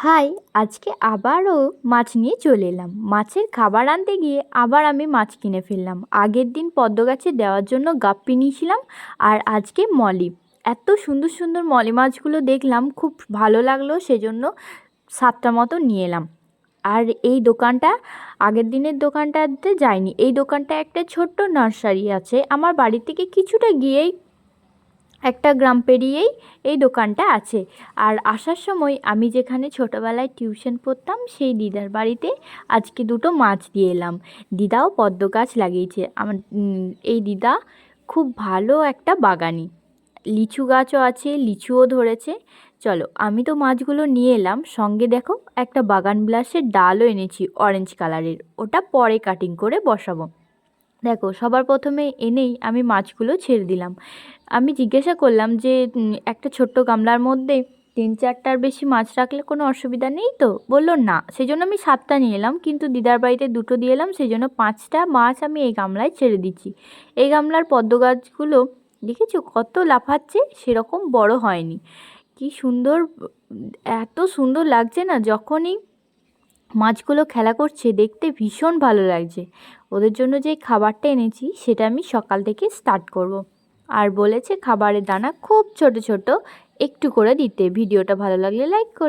High, আজকে আবারও মাছ নিয়ে চলে এলাম। মাছের খাবার আনতে গিয়ে আবার আমি মাছ কিনে ফেললাম। আগের দিন পদ্ম গাছে দেওয়ার জন্য গাপ্পি নিয়েছিলাম, আর আজকে মলি। এত সুন্দর সুন্দর মলি মাছগুলো দেখলাম, খুব ভালো লাগলো, সেজন্য 7টা মতো নিয়ে এলাম। আর এই দোকানটা আগের দিনের দোকানটাতে যায়নি। এই দোকানটা একটা ছোট্ট নার্সারি আছে আমার বাড়ি থেকে কিছুটা গিয়েই, একটা গ্রাম পেরিয়েই এই দোকানটা আছে। আর আসার সময় আমি যেখানে ছোটোবেলায় টিউশন পড়তাম সেই দিদার বাড়িতে আজকে দুটো মাছ দিয়ে এলাম। দিদাও পদ্ম গাছ লাগিয়েছে। আমার এই দিদা খুব ভালো একটা বাগানি, লিচু গাছও আছে, লিচুও ধরেছে। চলো, আমি তো মাছগুলো নিয়ে এলাম, সঙ্গে দেখো একটা বাগান বিলাসের ডালও এনেছি অরেঞ্জ কালারের, ওটা পরে কাটিং করে বসাবো। দেখো, সবার প্রথমে এনেই আমি মাছগুলো ছেড়ে দিলাম। আমি জিজ্ঞাসা করলাম যে একটা ছোট্ট গামলার মধ্যে 3-4টার বেশি মাছ রাখলে কোনো অসুবিধা নেই তো? বললো না। সেই জন্য আমি 7টা নিয়ে এলাম, কিন্তু দিদার বাড়িতে দুটো দিয়ে এলাম, সেই জন্য 5টা মাছ আমি এই গামলায় ছেড়ে দিচ্ছি। এই গামলার পদ্ম গাছগুলো দেখেছো কত লাফাচ্ছে, সেরকম বড় হয়নি। কি সুন্দর, এত সুন্দর লাগছে না যখনই মাছগুলো খেলা করছে, দেখতে ভীষণ ভালো লাগছে। ওদের জন্য যে খাবারটা এনেছি সেটা আমি সকাল থেকে স্টার্ট করব। আর বলেছে খাবারের দানা খুব ছোট ছোট একটু করে দিতে। ভিডিওটা ভালো লাগলে লাইক করো।